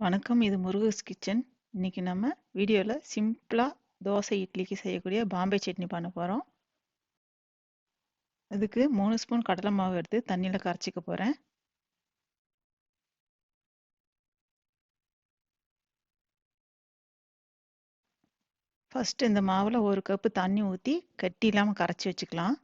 வணக்கம், இது முருகஸ் கிச்சன். இன்னைக்கு நம்ம வீடியோவில் சிம்பிளாக தோசை இட்லிக்கு செய்யக்கூடிய பாம்பே சட்னி பண்ண போகிறோம். அதுக்கு 3 ஸ்பூன் கடலை மாவு எடுத்து தண்ணியில் கரைச்சிக்க போகிறேன். ஃபஸ்ட்டு இந்த மாவில் 1 கப்பு தண்ணி ஊற்றி கட்டி இல்லாமல் கரைச்சி வச்சுக்கலாம்.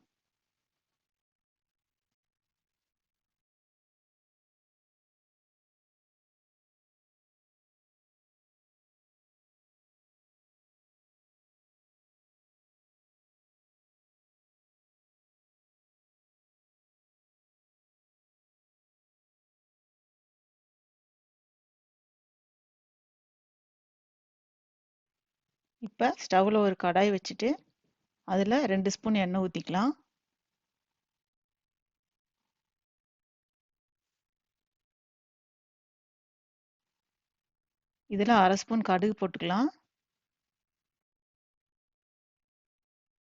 இப்போ ஸ்டவ்வில் ஒரு கடாய் வச்சுட்டு அதில் 2 ஸ்பூன் எண்ணெய் ஊற்றிக்கலாம். இதில் 1/2 ஸ்பூன் கடுகு போட்டுக்கலாம்.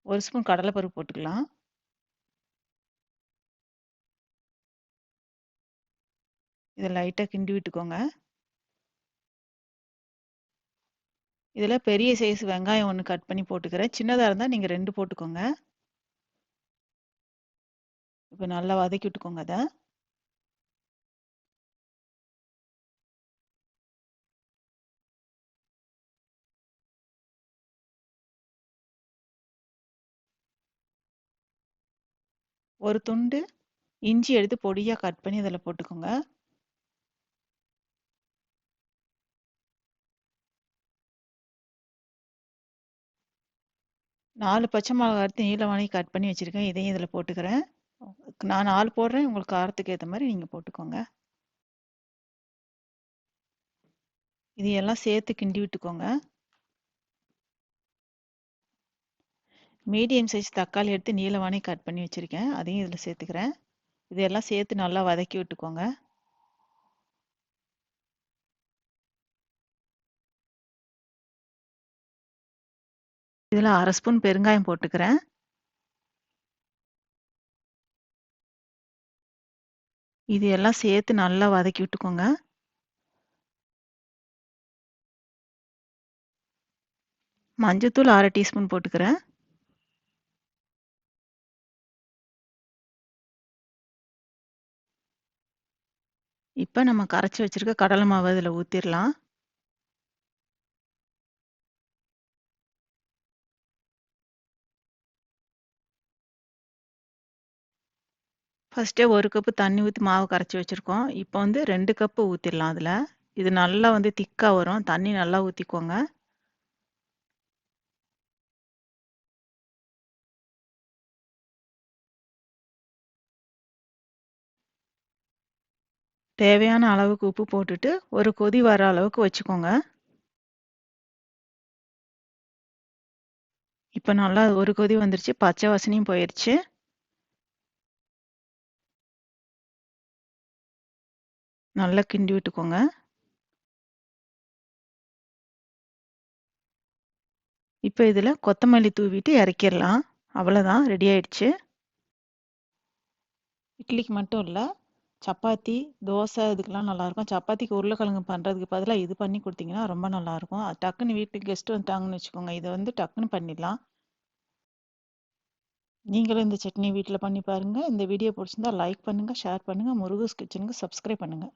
1 ஸ்பூன் கடலைப்பருப்பு போட்டுக்கலாம். இதை லைட்டாக கிண்டி விட்டுக்கோங்க. இதில் பெரிய சைஸ் வெங்காயம் 1 கட் பண்ணி போட்டுக்கிறேன். சின்னதாக இருந்தால் நீங்கள் 2 போட்டுக்கோங்க. இப்போ நல்லா வதக்கி விட்டுக்கோங்க அதை. ஒரு துண்டு இஞ்சி எடுத்து பொடியாக கட் பண்ணி அதில் போட்டுக்கோங்க. நாலு பச்சை மிளகா எடுத்து நீளமானி கட் பண்ணி வச்சுருக்கேன். இதையும் இதில் போட்டுக்கிறேன். நான் 4 போடுறேன். உங்களுக்கு காரத்துக்கு ஏற்ற மாதிரி நீங்கள் போட்டுக்கோங்க. இதையெல்லாம் சேர்த்து கிண்டி விட்டுக்கோங்க. மீடியம் சைஸ் தக்காளி எடுத்து நீளமானி கட் பண்ணி வச்சுருக்கேன். அதையும் இதில் சேர்த்துக்கிறேன். இதையெல்லாம் சேர்த்து நல்லா வதக்கி விட்டுக்கோங்க. இதில் 1/2 ஸ்பூன் பெருங்காயம் போட்டுக்கிறேன். இதையெல்லாம் சேர்த்து நல்லா வதக்கி விட்டுக்கோங்க. மஞ்சத்தூள் 1/2 டீஸ்பூன் போட்டுக்கிறேன். இப்போ நம்ம கரைச்சி வச்சிருக்க கடலை மாவு இதில் ஊற்றிடலாம். ஃபஸ்ட்டே 1 கப்பு தண்ணி ஊற்றி மாவு கரைச்சி வச்சுருக்கோம். இப்போ 2 கப்பு ஊற்றிடலாம் அதில். இது நல்லா திக்காக வரும். தண்ணி நல்லா ஊற்றிக்கோங்க. தேவையான அளவுக்கு உப்பு போட்டுட்டு ஒரு கொதி வர அளவுக்கு வச்சுக்கோங்க. இப்போ நல்லா ஒரு கொதி வந்துருச்சு. பச்சை வாசனையும் போயிடுச்சு. நல்லா கிண்டி விட்டுக்கோங்க. இப்போ இதில் கொத்தமல்லி தூவிட்டு இறக்கிடலாம். அவ்வளோதான், ரெடி ஆயிடுச்சு. இட்லிக்கு மட்டும் இல்லை, சப்பாத்தி தோசை இதுக்கெல்லாம் நல்லாயிருக்கும். சப்பாத்திக்கு உருளைக்கிழங்கு பண்ணுறதுக்கு பதிலாக இது பண்ணி கொடுத்தீங்கன்னா ரொம்ப நல்லாயிருக்கும். டக்குன்னு வீட்டுக்கு கெஸ்ட் வந்துட்டாங்கன்னு வச்சுக்கோங்க, இதை டக்குன்னு பண்ணிடலாம். நீங்களும் இந்த சட்னி வீட்டில் பண்ணி பாருங்கள். இந்த வீடியோ பிடிச்சிருந்தா லைக் பண்ணுங்கள், ஷேர் பண்ணுங்கள். முருகஸ் கிச்சனுக்கு சப்ஸ்கிரைப் பண்ணுங்கள்.